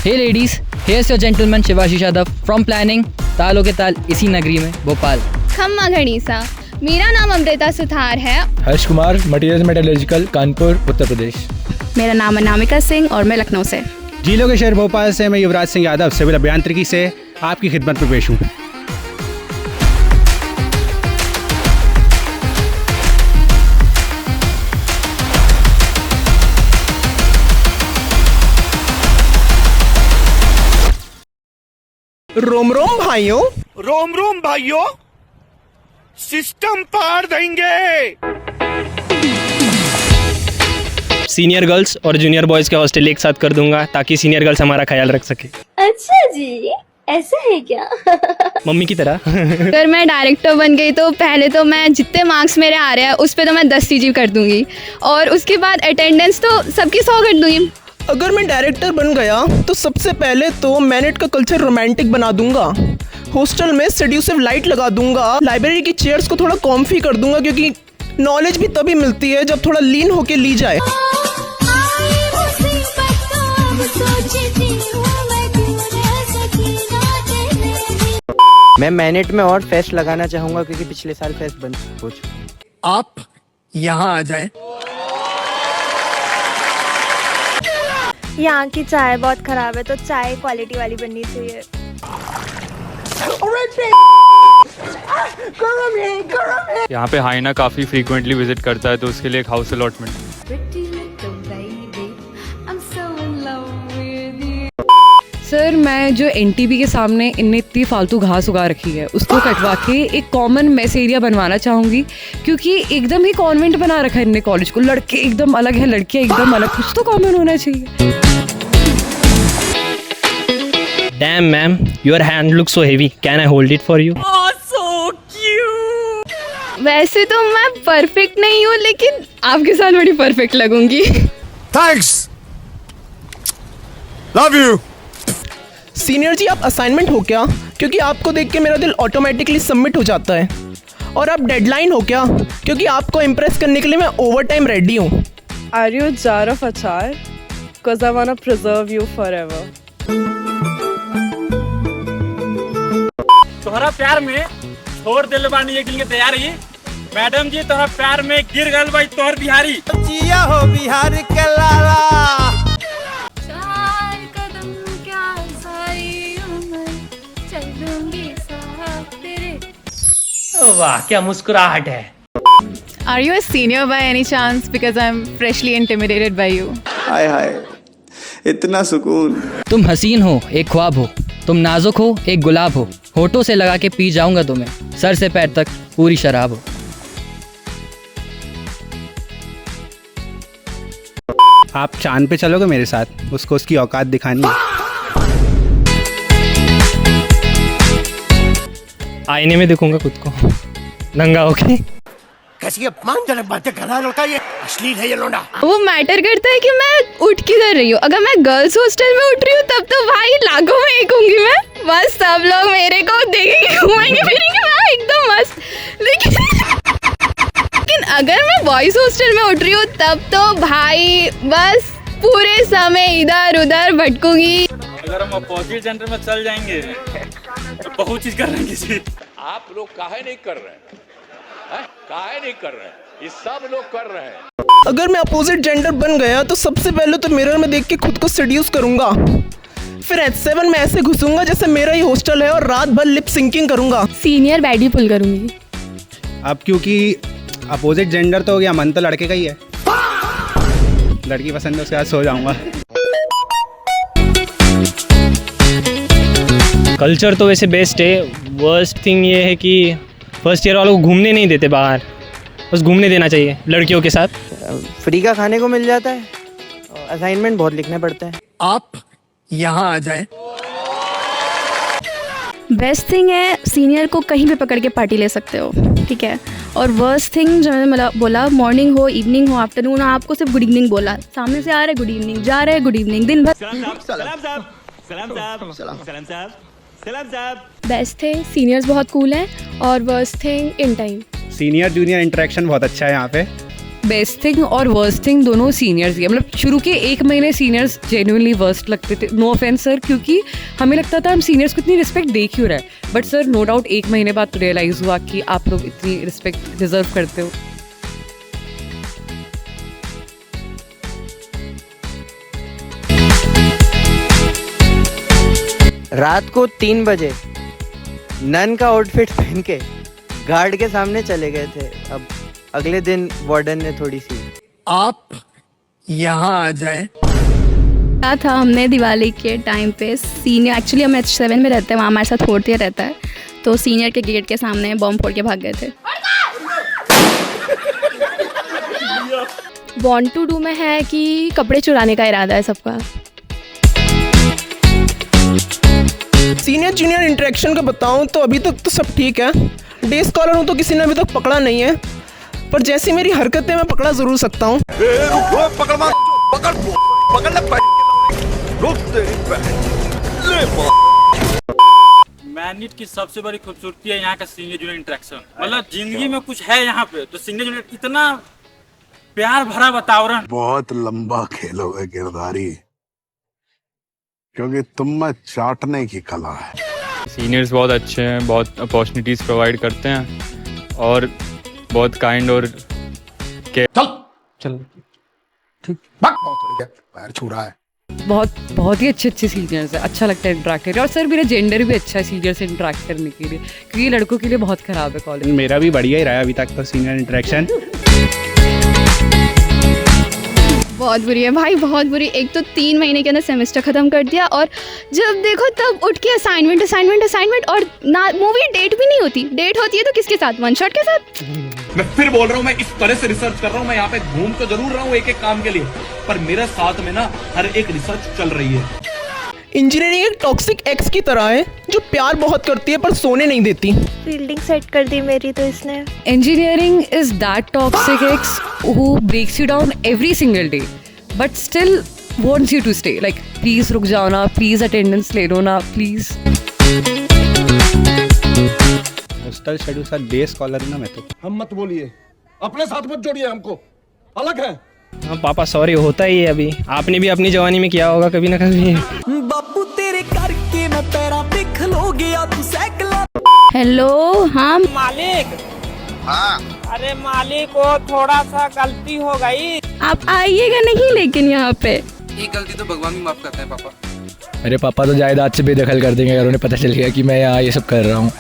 Hey ladies, here's your gentleman Shivashi Yadav from planning, तालों के ताल इसी नगरी में भोपाल। खम्मा घड़ीसा। मेरा नाम अमृता सुथार है। Harsh Kumar, material metallurgical, Kanpur, Uttar Pradesh. मेरा नाम अनामिका सिंह और मैं लखनऊ से। जिलों के शहर भोपाल से मैं युवराज सिंह यादव सिविल अभियांत्रिकी से आपकी खिदमत में पेश हूँ। रोम रोम भाइयों, रोम रोम भाइयों, सिस्टम पार देंगे। सीनियर गर्ल्स और जूनियर बॉयज़ के हॉस्टल एक साथ कर दूंगा ताकि सीनियर गर्ल्स हमारा ख्याल रख सके। अच्छा जी, ऐसा है क्या? मम्मी की तरह। अगर मैं डायरेक्टर बन गई तो पहले तो मैं जितने मार्क्स मेरे आ रहे हैं उस पे तो मैं 10 CG कर दूंगी और उसके बाद अटेंडेंस तो सबकी 100 कर दूंगी। अगर मैं डायरेक्टर बन गया तो सबसे पहले तो मैनेट का कल्चर रोमांटिक बना दूंगा। हॉस्टल में सेड्यूसिव लाइट लगा दूंगा। लाइब्रेरी की चेयर्स को थोड़ा कॉम्फी कर दूंगा क्योंकि नॉलेज भी तभी मिलती है जब थोड़ा लीन होके ली जाए। मैं मैनेट में और फेस्ट लगाना चाहूंगा क्योंकि पिछले साल फेस्ट बंद हो चुका। आप यहाँ आ जाए। यहाँ की चाय बहुत खराब है तो चाय क्वालिटी वाली बननी चाहिए। यहाँ पे हाइना काफी फ्रीक्वेंटली विजिट करता है तो उसके लिए एक हाउस अलॉटमेंट। सर, मैं जो NTP के सामने इनने इतनी फालतू घास उगा रखी है उसको कटवा के एक कॉमन मेस एरिया बनवाना चाहूँगी क्योंकि एकदम ही कॉन्वेंट बना रखा है इनने कॉलेज को। लड़के एकदम अलग है, लड़कियाँ एकदम अलग, कुछ तो कॉमन होना चाहिए। Damn ma'am, your hand looks so heavy. Can I hold it for you? Oh, so cute. वैसे तो मैं परफेक्ट नहीं हूँ लेकिन आपके साथ बड़ी परफेक्ट लगूंगी। Thanks. Love you. Senior ji, आप असाइनमेंट हो क्या? क्योंकि आपको देख के मेरा दिल ऑटोमेटिकली सबमिट हो जाता है। और आप डेडलाइन हो क्या? क्योंकि आपको इम्प्रेस करने के लिए मैं ओवर टाइम रेडी हूँ। Are you a jar of achar? Because I wanna preserve you forever. तोहरा प्यार में छोड़ दिल बानी एक दिन के तैयारी। मैडम जी, तोहरा प्यार में गिर गल भाई तोहर बिहारी। जिया हो बिहार के लाला। चार कदम क्या सारी उम्र चलूंगी साथ तेरे। वाह, क्या मुस्कुराहट है। Are you a senior by any chance? Because I'm freshly intimidated by you. हाय हाय, इतना सुकून। तुम हसीन हो, एक ख्वाब हो, तुम नाजुक हो, एक गुलाब हो, होठों से लगा के पी जाऊंगा तुम्हें, सर से पैर तक पूरी शराब हो। आप चांद पे चलोगे मेरे साथ? उसको उसकी औकात दिखानी है। आईने में देखूंगा खुद को नंगा होके। कैसी अपमानजनक बातें कर रहा है लड़का, ये अश्लील है ये लोंडा। वो मैटर करता है कि मैं उठ किधर रही हूँ। अगर मैं गर्ल्स हॉस्टल में उठ रही हूँ तब तो भाई लाखों में एक होंगी मैं। बस सब लोग मेरे को देखेंगे, घूमेंगे फिरेंगे, मैं एकदम मस्त। लेकिन अगर मैं बॉयज हॉस्टल में उठ रही हूँ तब तो भाई बस पूरे समय इधर उधर भटकूंगी। अगर हम अपोजिट जेंडर में चल जाएंगे तो बहुत चीज कर लेंगे जी। आप लोग काहे नहीं कर रहे हैं? काहे नहीं कर रहे हैं? ये सब लोग कर रहे हैं। अगर मैं अपोजिट जेंडर बन गया तो सबसे पहले तो मिरर में देख के खुद को सेड्यूस करूंगा। फिर H7 में ऐसे घुसूंगा जैसे मेरा ही हॉस्टल है और रात भर लिप सिंकिंग करूंगा। सीनियर बैडी पुल करूंगी। अब क्योंकि अपोजिट जेंडर तो हो गया, मन तो लड़के का ही है। लड़की पसंद है, उसके साथ सो जाऊंगा। कल्चर तो वैसे बेस्ट है। वर्स्ट थिंग ये है कि फर्स्ट ईयर वालों को घूमने नहीं देते बाहर, बस घूमने देना चाहिए लड़कियों के साथ। फ्री का खाने को मिल जाता है, असाइनमेंट बहुत लिखने पड़ते हैं। आप यहाँ आ जाए। बेस्ट थिंग है, सीनियर को कहीं भी पकड़ के पार्टी ले सकते हो, ठीक है। और वर्स्ट थिंग जो मैंने बोला, मॉर्निंग हो, इवनिंग हो, आफ्टरनून, आपको सिर्फ गुड इवनिंग बोला, सामने से आ रहे गुड इवनिंग, जा रहे गुड इवनिंग, दिन भर बेस्ट थे। सीनियर्स बहुत कूल हैं। और worst thing in time, senior junior interaction बहुत अच्छा है यहाँ पे। बेस्ट थिंग और वर्स्ट थिंग दोनों सीनियर्स ही है। मतलब शुरू के 1 महीने सीनियर्स जेन्युइनली वर्स्ट लगते थे, नो ऑफेंस सर, क्योंकि हमें लगता था हम सीनियर्स को इतनी रिस्पेक्ट दे क्यों रहे, बट सर नो डाउट 1 महीने बाद रियलाइज़ हुआ कि आप लोग इतनी रिस्पेक्ट डिजर्व करते हो। रात को 3 बजे नन का आउटफिट पहन के गार्ड के सामने चले गए थे। अब अगले दिन वार्डन ने थोड़ी सी आप यहाँ आ जाए क्या था, हमने दिवाली के टाइम पे सीनियर, एक्चुअली हम H7 में रहते हैं, वहाँ हमारे साथ 4th ईयर रहता है, तो सीनियर के गेट के सामने बॉम्ब फोड़ के भाग गए थे। Want to do में है कि कपड़े चुराने का इरादा है सबका। सीनियर जूनियर इंटरेक्शन का बताऊं तो अभी तक तो सब ठीक है। डे स्कॉलर हूं तो किसी ने अभी तक पकड़ा नहीं है, पर जैसी मेरी हरकतें मैं पकड़ा जरूर सकता हूं। मैनिट की सबसे बड़ी खूबसूरती है यहाँ का सीनियर जूनियर इंटरेक्शन। मतलब जिंदगी में कुछ है यहाँ पे तो सीनियर जूनियर, इतना प्यार भरा वातावरण। बहुत लंबा खेलोगे किरदारी, क्योंकि तुम में चाटने की कला है। सीनियर्स बहुत अच्छे हैं, बहुत अपॉर्चुनिटीज़ प्रोवाइड करते हैं और बहुत काइंड और चल ठीक पैर छू रहा है। बहुत ही अच्छे सीनियर्स है, अच्छा लगता है इंटरेक्ट करके। और सर मेरा जेंडर भी अच्छा है सीनियर से इंटरेक्ट करने के लिए, क्योंकि लड़कों के लिए बहुत ख़राब है कॉलेज। मेरा भी बढ़िया ही रहा अभी तक तो सीनियर इंटरेक्शन। बहुत बुरी है भाई, बहुत बुरी। एक तो 3 महीने के अंदर सेमेस्टर ख़त्म कर दिया, और जब देखो तब उठ के असाइनमेंट, और ना मूवी डेट भी नहीं होती। डेट होती है तो किसके साथ, वन शॉट के साथ। मैं फिर बोल रहा हूँ, मैं इस तरह से रिसर्च कर रहा हूँ, मैं यहाँ पे घूम तो जरूर रहा हूँ एक एक काम के लिए, पर मेरे साथ में ना हर एक रिसर्च चल रही है। इंजीनियरिंग एक टॉक्सिक एक्स की तरह है जो प्यार बहुत करती है पर सोने नहीं देती। फील्डिंग सेट कर दी मेरी तो इसने। Engineering is that toxic ex who breaks you down every single day, but still wants you to stay. Like, please रुक जाओ ना, please attendance ले लो ना, please. हॉस्टल शेड्यूल साथ डे स्कॉलर हूं ना मैं तो। हम मत बोलिए, अपने साथ मत जोड़िए, हमको अलग है। हाँ पापा सॉरी, होता ही है, अभी आपने भी अपनी जवानी में किया होगा कभी ना कभी। बापू तेरे करके मैं पैरा देख लो गया तू साइकिल। हेलो, हाँ मालिक। हाँ। अरे मालिक को थोड़ा सा गलती हो गई, आप आइएगा नहीं लेकिन यहाँ पे। ये गलती तो भगवान भी माफ करता है पापा। अरे पापा तो जायदाद से बेदखल कर देंगे अगर उन्हें पता चल गया कि मैं यहाँ ये सब कर रहा हूँ।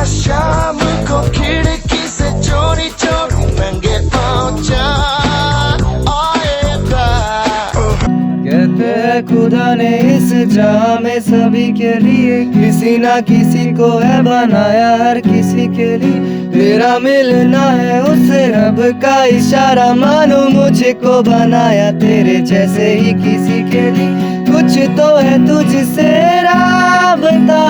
शाम को खिड़की से चोरी चोरी नंगे पाँव आएगा। कहते हैं खुदा ने इस जहां में सभी के लिए किसी ना किसी को है बनाया, हर किसी के लिए तेरा मिलना है उससे रब का इशारा, मानो मुझको बनाया तेरे जैसे ही किसी के लिए। कुछ तो है तुझसे राबता,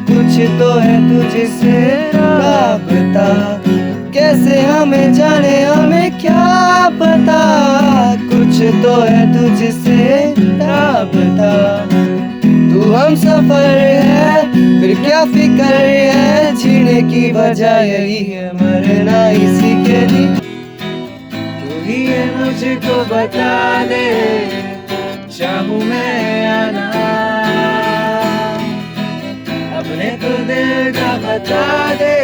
कुछ तो है तुझसे राबता, कैसे हमें जाने, हमें क्या पता, कुछ तो है तुझसे राबता। तू हम सफर है, फिर क्या फिक्र है, जीने की वजह यही है, मरना इसी के लिए। तू ही है मुझको बता दे, चाहूँ मैं आना, अपने तो दिल का बता दे,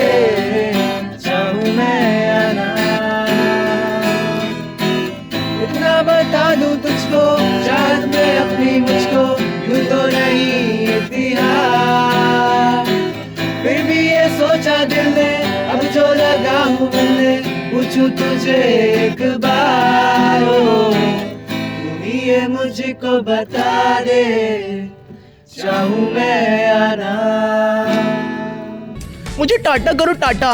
चाहूँ मैं आना। इतना बता दूँ तुझको, चाहत में अपनी मुझको, यूँ तो नहीं इतिहास। फिर भी ये सोचा दिल ने, अब जो लगा हूँ मिलने, पूछूं तुझे एक बार, तू ही ये मुझको बता दे, चाहूँ मैं आना। मुझे टाटा करो टाटा।